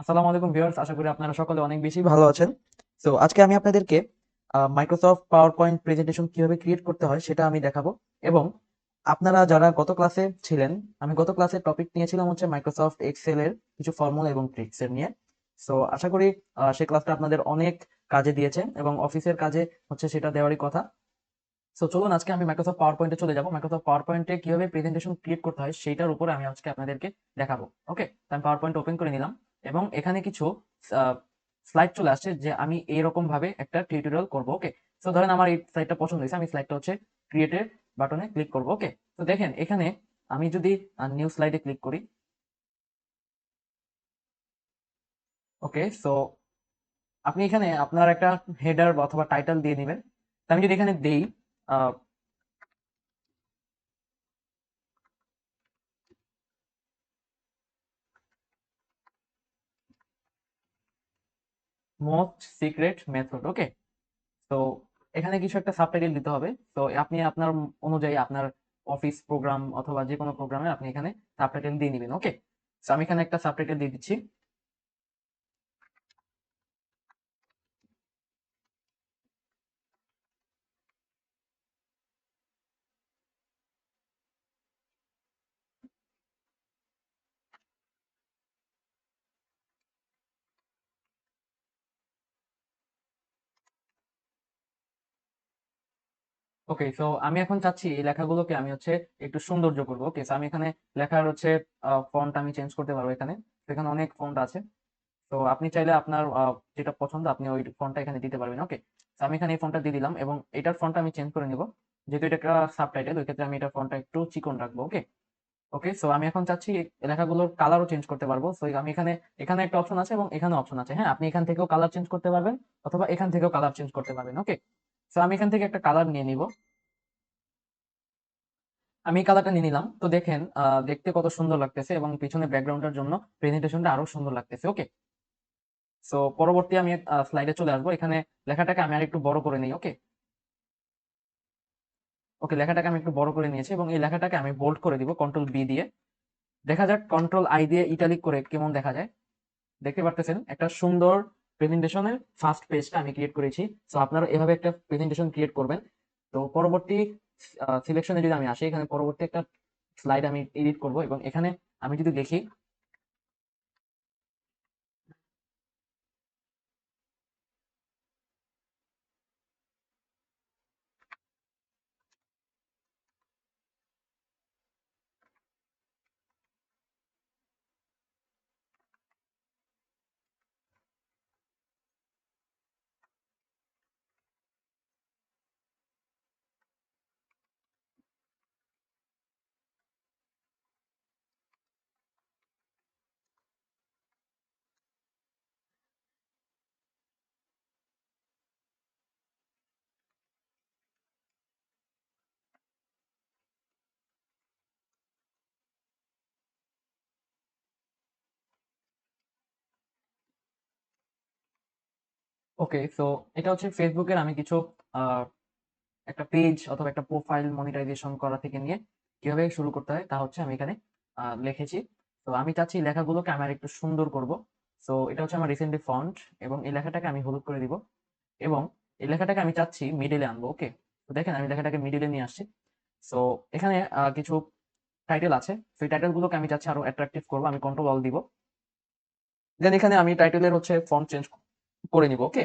আসসালামু আলাইকুম ভিউয়ার্স, আশা করি আপনারা সকলে অনেক বেশি ভালো আছেন। তো আজকে আমি আপনাদেরকে মাইক্রোসফট পাওয়ার পয়েন্ট প্রেজেন্টেশন কিভাবে ক্রিয়েট করতে হয় সেটা আমি দেখাবো। এবং আপনারা যারা গত ক্লাসে ছিলেন, আমি গত ক্লাসে টপিক নিয়েছিলাম হচ্ছে মাইক্রোসফট এক্সেল এর কিছু ফর্মুলা এবং ট্রিক্স এর নিয়ে। সো আশা করি সেই ক্লাসটা আপনাদের অনেক কাজে দিয়েছে এবং অফিসের কাজে হচ্ছে সেটা দেওয়ারই কথা। সো চলুন আজকে আমি মাইক্রোসফট পাওয়ার পয়েন্টে চলে যাবো। মাইক্রোসফট পাওয়ার পয়েন্টে কিভাবে প্রেজেন্টেশন ক্রিয়েট করতে হয় সেইটার উপরে আমি আজকে আপনাদেরকে দেখাবো। ওকে, তো আমি পাওয়ার পয়েন্ট ওপেন করে নিলাম এবং এখানে কিছু স্লাইড চলে আসছে যে আমি এইরকম ভাবে একটা টিউটোরিয়াল করব। ওকে, তো ধরেন আমার এই স্লাইডটা পছন্দ হয়েছে, আমি স্লাইডটা হচ্ছে ক্রিয়েটের বাটনে ক্লিক করব। ওকে, তো দেখেন এখানে আমি যদি নিউ স্লাইডে ক্লিক করি। ওকে, সো আপনি এখানে আপনার একটা হেডার অথবা টাইটেল দিয়ে দিবেন। তো আমি যদি এখানে দেই মোস্ট সিক্রেট মেথড। ওকে, তো এখানে কিছু একটা সাবটাইটেল দিতে হবে। তো আপনি আপনার অনুযায়ী আপনার অফিস প্রোগ্রাম অথবা যে কোনো প্রোগ্রামে আপনি এখানে সাবটাইটেল দিয়ে নেবেন। ওকে, তো আমি এখানে একটা সাবটাইটেল দিয়ে দিচ্ছি। ওকে, সো আমি এখন চাচ্ছি এই লেখাগুলোকে আমি হচ্ছে একটু সৌন্দর্য করবো। ওকে, সো আমি এখানে লেখার হচ্ছে ফন্ট আমি চেঞ্জ করতে পারবো। এখানে তো এখানে অনেক ফন্ট আছে। তো আপনি চাইলে আপনার যেটা পছন্দ আপনি ওই ফন্টটা এখানে দিতে পারবেন। ওকে, তো আমি এখানে এই ফন্টটা দিয়ে দিলাম এবং এটার ফন্টটা আমি চেঞ্জ করে নিব। যেহেতু এটা একটা সাবটাইটেল, ওই ক্ষেত্রে আমি এটা ফন্টটা একটু চিকন রাখবো। ওকে, ওকে, সো আমি এখন চাচ্ছি এই লেখাগুলোর কালারও চেঞ্জ করতে পারবো। সো আমি এখানে এখানে একটা অপশন আছে এবং এখানে অপশন আছে। হ্যাঁ, আপনি এখান থেকেও কালার চেঞ্জ করতে পারবেন অথবা এখান থেকেও কালার চেঞ্জ করতে পারবেন। ওকে, সো আমি এখান থেকে একটা কালার নিয়ে নিব। আমি এই কালারটা নিয়ে নিলাম। তো দেখেন দেখতে কত সুন্দর লাগতেছে এবং পিছনে ব্যাকগ্রাউন্ডের জন্য প্রেজেন্টেশনটা আরো সুন্দর লাগতেছে। ওকে, সো পরবর্তী আমি স্লাইডে চলে আসবো। এখানে লেখাটাকে আমি আর একটু বড় করে নিই। ওকে, ওকে, লেখাটাকে আমি একটু বড় করে নিয়েছি এবং এই লেখাটাকে আমি বোল্ড করে দিব কন্ট্রোল বি দিয়ে। দেখা যাক কন্ট্রোল আই দিয়ে ইটালিক করে কেমন দেখা যায়। দেখতে পারতেছেন একটা সুন্দর প্রেজেন্টেশনের ফার্স্ট পেজটা আমি ক্রিয়েট করেছি। সো আপনারা এভাবে একটা প্রেজেন্টেশন ক্রিয়েট করবেন। তো পরবর্তী সিলেকশনে যদি আমি আসি, এখানে পরবর্তী একটা স্লাইড আমি এডিট করব এবং এখানে আমি যদি দেখি। ওকে, সো এটা হচ্ছে ফেসবুকের আমি কিছু আহ, একটা পেজ অথবা একটা প্রোফাইল মনিটাইজেশন করা থেকে নিয়ে কিভাবে শুরু করতে হয় তা হচ্ছে আমি এখানে লিখেছি। তো আমি চাচ্ছি লেখাগুলোকে আমি আর একটু সুন্দর করব। সো এটা হচ্ছে আমার রিসেন্টলি ফন্ট এবং এই লেখাটাকে আমি হলুদ করে দিব এবং এই লেখাটাকে আমি চাচ্ছি মিডলে আনবো। ওকে, তো দেখেন আমি লেখাটাকে মিডলে নিয়ে আসছি। সো এখানে কিছু টাইটেল আছে, সেই টাইটেল গুলোকে আমি চাচ্ছি আরো অ্যাট্রাকটিভ করবো। আমি কন্ট্রোল অল দিব। দেন এখানে আমি টাইটেলের হচ্ছে ফন্ট চেঞ্জ করে নিব। ওকে,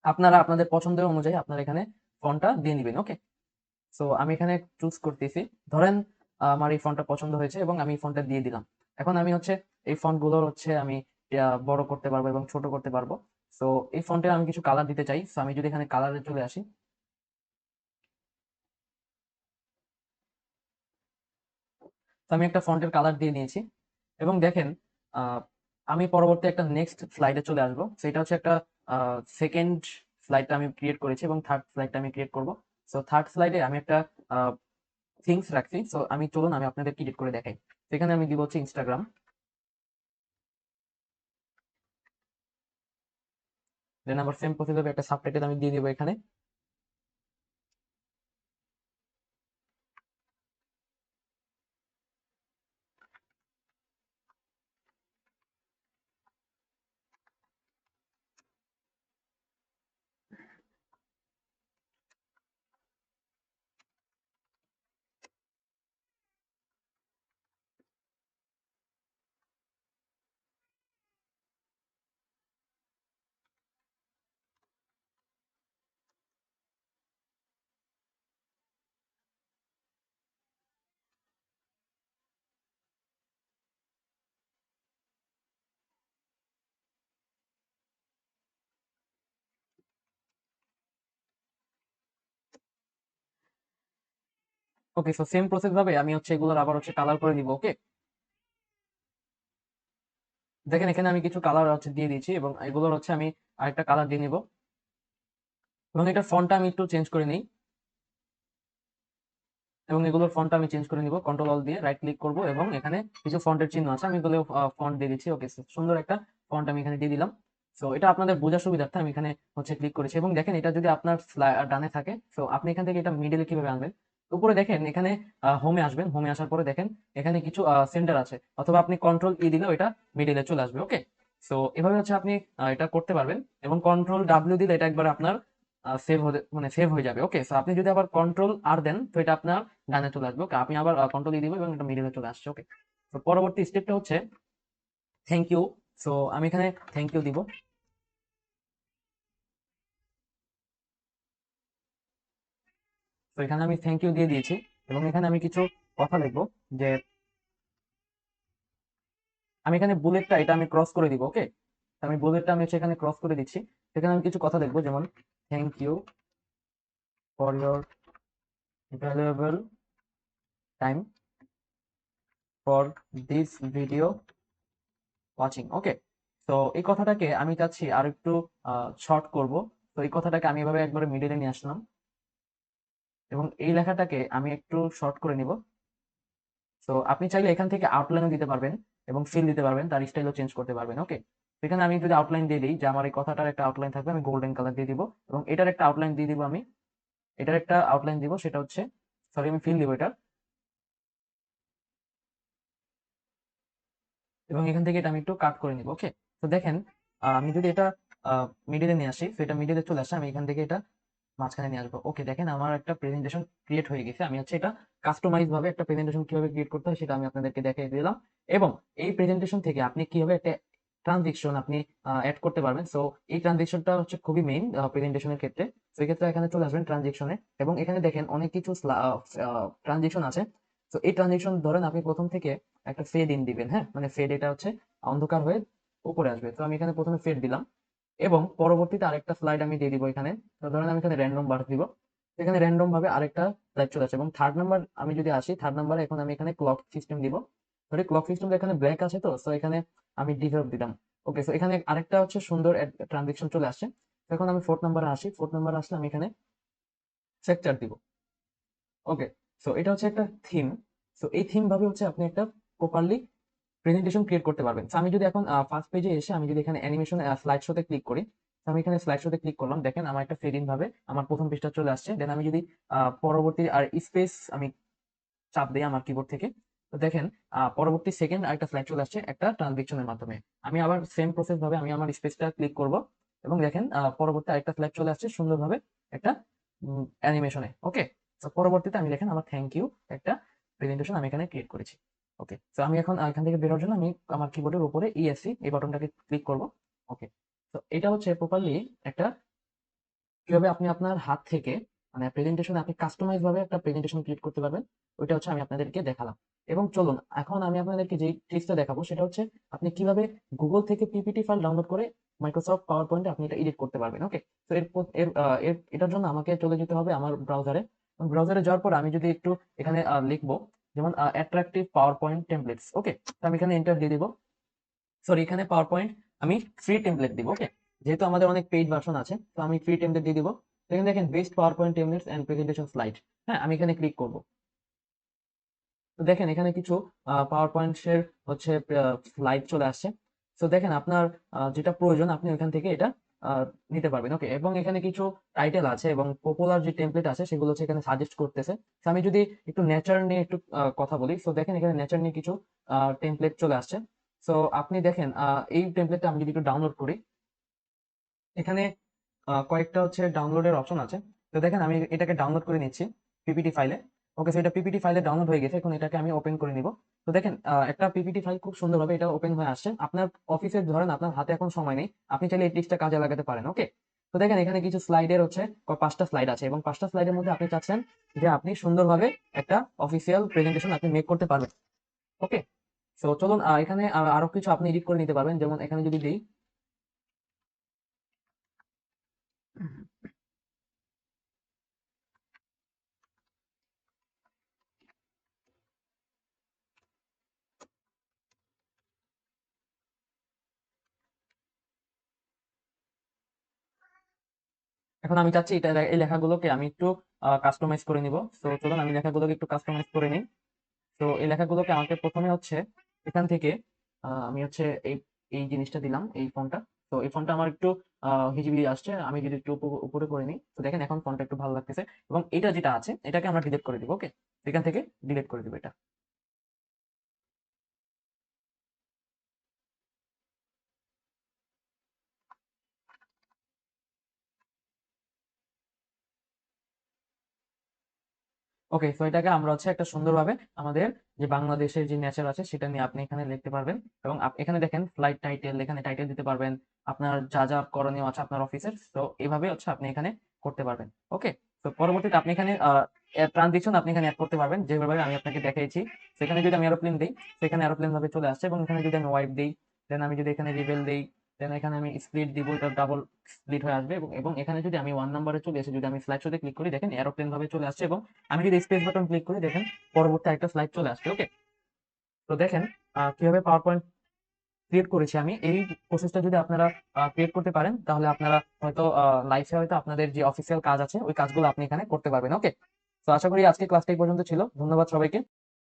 আপনারা আপনাদের পছন্দের অনুযায়ী আপনারা এখানে ফন্টটা দিয়ে নিবেন। ওকে, সো আমি এখানে চুজ করতেছি। ধরেন আমার এই ফন্টটা পছন্দ হয়েছে এবং আমি এই ফন্টটা দিয়ে দিলাম। এখন আমি হচ্ছে এই ফন্ট গুলোর হচ্ছে আমি বড় করতে পারবো এবং ছোট করতে পারবো। সো এই ফন্টে আমি কিছু কালার দিতে চাই। সো আমি যদি এখানে কালারে চলে আসি, তো আমি একটা ফন্টের কালার দিয়ে নিয়েছি এবং দেখেন আহ, আমি পরবর্তী একটা নেক্সট স্লাইডে চলে আসবো। সেটা হচ্ছে একটা সেকেন্ড স্লাইডটা আমি ক্রিয়েট করেছি এবং থার্ড স্লাইডটা আমি ক্রিয়েট করব। সো থার্ড স্লাইডে আমি একটা থিংস রাখছি। সো আমি চলুন আমি আপনাদের ক্রিয়েট করে দেখাই। সেখানে আমি দিব হচ্ছে ইনস্টাগ্রাম। দেন আবার সেম প্রসিজার একটা সাবটাইটেল আমি দিয়ে দিব এখানে। ওকে, সো সেম প্রসেস ভাবে আমি হচ্ছে এগুলোর আবার হচ্ছে কালার করে নিব। ওকে, দেখেন এখানে আমি কিছু কালার হচ্ছে দিয়ে দিয়েছি এবং এগুলোর হচ্ছে আমি আরেকটা কালার দিয়ে নিব এবং এটার ফন্টটা আমি একটু চেঞ্জ করে নিই এবং এগুলোর ফন্টটা আমি চেঞ্জ করে নিব। কন্ট্রোল অল দিয়ে রাইট ক্লিক করব এবং এখানে কিছু ফন্টের চিহ্ন আছে, আমি এগুলো ফন্ট দিয়ে দিচ্ছি। ওকে, সুন্দর একটা ফন্ট আমি এখানে দিয়ে দিলাম। সো এটা আপনাদের বোঝার সুবিধার্থে আমি এখানে হচ্ছে ক্লিক করেছি এবং দেখেন এটা যদি আপনার ডানে থাকে, সো আপনি এখান থেকে এটা মিডলে কিভাবে আনবেন। উপরে দেখেন এখানে হোমে আসবেন, হোমে আসার পরে দেখেন এখানে কিছু সেন্টার আছে, অথবা আপনি কন্ট্রোল ই দিলেও এটা মিডলে চলে আসবে। ওকে, সো এভাবে হচ্ছে আপনি এটা করতে পারবেন এবং কন্ট্রোল ডাব্লিউ দিলে এটা একবার আপনার সেভ হতে মানে সেভ হয়ে যাবে। ওকে, সো আপনি যদি আবার কন্ট্রোল আর দেন তো এটা আপনার ডানে চলে আসবে। ওকে, আমি আবার কন্ট্রোল দিয়ে দিব এবং এটা মিডিলে চলে আসছে। ওকে, তো পরবর্তী স্টেপটা হচ্ছে থ্যাংক ইউ। সো আমি এখানে থ্যাংক ইউ দিব। তো এখানে আমি থ্যাংক ইউ দিয়ে দিয়েছি এবং এখানে আমি কিছু কথা লিখবো যে আমি এখানে বুলেটটা এটা আমি ক্রস করে দিব। ওকে, আমি বুলেটটা আমি হচ্ছে এখানে ক্রস করে দিচ্ছি। সেখানে আমি কিছু কথা লিখবো, যেমন thank you for your valuable time for this video watching. Okay, তো এই কথাটাকে আমি চাচ্ছি আর একটু শর্ট করব। তো এই কথাটাকে আমি এভাবে একবারে মিডিলে নিয়ে আসলাম এবং এই লেখাটাকে আমি একটু শর্ট করে নিব। তো আপনি চাইলে এখান থেকে আউটলাইনও দিতে পারবেন এবং ফিল দিতে পারবেন, তার স্টাইলও চেঞ্জ করতে পারবেন। ওকে, এখানে আমি যদি আউটলাইন দিয়ে দিই যে আমার এই কথাটার একটা আউটলাইন থাকবে, আমি গোল্ডেন কালার দিয়ে দিব এবং এটার একটা আউটলাইন দিয়ে দিব। আমি এটার একটা আউটলাইন দিব, সেটা হচ্ছে সরি আমি ফিল দিব এটা এবং এখান থেকে এটা আমি একটু কাট করে নিব। ওকে, তো দেখেন আমি যদি এটা মিডিলে নিয়ে আসি, তো এটা মিডিলে চলে আসে, আমি এখান থেকে এটা মাঝখানে নিয়ে আসবো। ওকে, দেখেন আমার একটা প্রেজেন্টেশন ক্রিয়েট হয়ে গেছে। আমি হচ্ছে এটা কাস্টমাইজ ভাবে একটা প্রেজেন্টেশন কিভাবে ক্রিয়েট করতে হয় সেটা আমি আপনাদেরকে দেখিয়ে দিলাম এবং এই প্রেজেন্টেশন থেকে আপনি কিভাবে একটা ট্রানজিকশন আপনি অ্যাড করতে পারবেন। সো এই ট্রানজিকশনটা হচ্ছে খুবই মেইন প্রেজেন্টেশনের ক্ষেত্রে। তো এই ক্ষেত্রে এখানে চলে আসবেন ট্রানজিকশনে এবং এখানে দেখেন অনেক কিছু ট্রানজিকশন আছে। তো এই ট্রানজিকশন ধরেন আপনি প্রথম থেকে একটা ফেড ইন দিবেন। হ্যাঁ, মানে ফেড এটা হচ্ছে অন্ধকার হয়ে উপরে আসবে। তো আমি এখানে প্রথমে ফেড দিলাম এবং পরবর্তীতে আরেকটা স্লাইড আমি দিয়ে দিব এখানে। তো ধরেন আমি এখানে র্যান্ডম বার দিব, এখানে র্যান্ডম ভাবে আরেকটা স্লাইড চলে আসে এবং থার্ড নাম্বার আমি যদি আসি, থার্ড নাম্বারে এখন আমি এখানে ক্লক সিস্টেম দিব। ধরে ক্লক সিস্টেম এখানে ব্ল্যাক আছে, তো সো এখানে আমি ডিভাইড দিলাম। ওকে, সো এখানে আরেকটা হচ্ছে সুন্দর ট্রানজেকশন চলে আসছে। তো এখন আমি ফোর্থ নাম্বারে আসি, ফোর্থ নাম্বারে আসলে আমি এখানে সেকচার দিব। ওকে, সো এটা হচ্ছে একটা থিম। সো এই থিম ভাবে হচ্ছে আপনি একটা প্রপারলি প্রেজেন্টেশন ক্রিয়েট করতে পারবেন। তো আমি যদি এখন ফার্স্ট পেজে এসে আমি যদি এখানে অ্যানিমেশন স্লাইড শোতে ক্লিক করি, তো আমি এখানে স্লাইড শোতে ক্লিক করলাম, দেখেন আমার একটা ফেড ইন ভাবে আমার প্রথম পেজটা চলে আসছে। দেন আমি যদি পরবর্তী আর স্পেস আমি চাপ দিই আমার কিবোর্ড থেকে, তো দেখেন পরবর্তী সেকেন্ড আরেকটা স্লাইড চলে আসছে একটা ট্রানজেকশনের মাধ্যমে। আমি আবার সেম প্রসেস ভাবে আমি আমার স্পেসটা ক্লিক করব এবং দেখেন পরবর্তী আরেকটা স্লাইড চলে আসছে সুন্দরভাবে একটা অ্যানিমেশনে। ওকে, তো পরবর্তীতে আমি দেখেন আমার থ্যাংক ইউ একটা প্রেজেন্টেশন আমি এখানে ক্রিয়েট করেছি। ওকে, তো আমি এখন এখান থেকে বেরোর জন্য আমি আমার কিবোর্ডের উপরে ইএসসি এই বাটনটাকে ক্লিক করব। ওকে, তো এটা হচ্ছে প্রপারলি একটা কিভাবে আপনি আপনার হাত থেকে মানে প্রেজেন্টেশন আপনি কাস্টমাইজ ভাবে একটা প্রেজেন্টেশন ক্রিয়েট করতে পারবেন, ওইটা হচ্ছে আমি আপনাদেরকে দেখালাম। এবং চলুন এখন আমি আপনাদেরকে যে ট্রিক্সটা দেখাবো সেটা হচ্ছে আপনি কিভাবে গুগল থেকে পিপিটি ফাইল ডাউনলোড করে মাইক্রোসফট পাওয়ার পয়েন্টে আপনি এটা এডিট করতে পারবেন। ওকে, তো এটার জন্য আমাকে চলে যেতে হবে আমার ব্রাউজারে। ব্রাউজারে যাওয়ার পর আমি যদি একটু এখানে লিখবো, যেমন অ্যাট্রাকটিভ পাওয়ার পয়েন্ট টেমপ্লেটস। ওকে, তো আমি এখানে এন্টার দিয়ে দিব। সরি, এখানে পাওয়ার পয়েন্ট আমি ফ্রি টেমপ্লেট দিব। ওকে, যেহেতু আমাদের অনেক পেইড ভার্সন আছে তো আমি ফ্রি টেমপ্লেট দিয়ে দিব। এখানে দেখেন best PowerPoint templates and presentation slide. হ্যাঁ, আমি এখানে ক্লিক করব। তো দেখেন এখানে কিছু পাওয়ার পয়েন্টের হচ্ছে স্লাইড চলে আসছে। তো দেখেন আপনার যেটা প্রয়োজন আপনি ওইখান থেকে এটা আহ, নিতে পারবেন। ওকে, এবং এখানে কিছু টাইটেল আছে এবং পপুলার যে টেমপ্লেট আছে সেগুলো হচ্ছে এখানে সাজেস্ট করতেছে। তো আমি যদি একটু নেচার নিয়ে একটু কথা বলি, তো দেখেন এখানে নেচার নিয়ে কিছু টেমপ্লেট চলে আসছে। তো আপনি দেখেন এই টেমপ্লেটটা আমি যদি একটু ডাউনলোড করি, এখানে কয়েকটা হচ্ছে ডাউনলোডের অপশন আছে। তো দেখেন আমি এটাকে ডাউনলোড করে নিচ্ছি পিপিটি ফাইলে। ওকে, সো এটা পিপিটি ফাইলে ডাউনলোড হয়ে গেছে, এখন এটাকে আমি ওপেন করে নিব। তো দেখেন একটা পিপিটি ফাইল খুব সুন্দরভাবে এটা ওপেন হয়ে আসছে। আপনার অফিসে ধরেন আপনার হাতে এখন সময় নেই, আপনি চাইলে এই ট্রিক্সটা কাজে লাগাতে পারেন। ওকে, তো দেখেন এখানে কিছু স্লাইডের হচ্ছে পাঁচটা স্লাইড আছে এবং পাঁচটা স্লাইডের মধ্যে আপনি চাচ্ছেন যে আপনি সুন্দরভাবে একটা অফিসিয়াল প্রেজেন্টেশন আপনি মেক করতে পারবেন। ওকে, তো চলুন এখানে আরো কিছু আপনি এডিট করে নিতে পারবেন, যেমন এখানে যদি দিই এখন আমি চাচ্ছি এই লেখাগুলোকে আমি একটু কাস্টমাইজ করে নিব। তো চলুন আমি লেখাগুলোকে একটু কাস্টমাইজ করে নিই। তো এই লেখাগুলোকে আমাকে প্রথমে হচ্ছে এখান থেকে আমি হচ্ছে এই এই জিনিসটা দিলাম, এই ফন্টটা। তো এই ফন্টটা আমার একটু হিজিবিজি আসছে। আমি যদি একটু উপরে করে নিই, তো দেখেন এখন ফন্টটা একটু ভালো লাগতেছে। এবং এটা যেটা আছে এটাকে আমরা ডিলিট করে দিব। ওকে, এখান থেকে ডিলিট করে দিব এটা। ওকে, সো এটাকে আমরা হচ্ছে একটা সুন্দরভাবে আমাদের যে বাংলাদেশের যে নেচার আছে সেটা নিয়ে আপনি এখানে লিখতে পারবেন। এবং এখানে দেখেন ফ্লাইট টাইটেল, এখানে টাইটেল দিতে পারবেন, আপনার যা যা করণীয় আছে আপনার অফিসের। তো এভাবে হচ্ছে আপনি এখানে করতে পারবেন। ওকে, তো পরবর্তীতে আপনি এখানে ট্রানজিশন আপনি এখানে অ্যাড করতে পারবেন, যেভাবে আমি আপনাকে দেখিয়েছি। সেখানে যদি আমি এরোপ্লেন দিই, সেখানে এরোপ্লেন ভাবে চলে আসছে। এবং এখানে যদি আমি ওয়াইপ দিই, দেন আমি যদি এখানে রিবেল দিই, দেন এখানে আমি স্প্লিট দিব, এটা ডাবল স্প্লিট হয়ে আসবে। এবং এখানে যদি আমি 1 নাম্বারে চলে এসে যদি আমি স্লাইড শোতে ক্লিক করি, দেখেন এরোপ্লেন ভাবে চলে আসছে। এবং আমি যদি স্পেস বাটন ক্লিক করি, দেখেন পরবর্তী একটা স্লাইড চলে আসছে। ওকে, তো দেখেন কিভাবে পাওয়ার পয়েন্ট ক্রিয়েট করেছি আমি। এই প্রসেসটা যদি আপনারা ক্রিয়েট করতে পারেন, তাহলে আপনারা হয়তো লাইফে হয়তো আপনাদের যে অফিসিয়াল কাজ আছে ওই কাজগুলো আপনি এখানে করতে পারবেন। ওকে, তো আশা করি আজকে ক্লাসটা এই পর্যন্ত ছিল। ধন্যবাদ সবাইকে।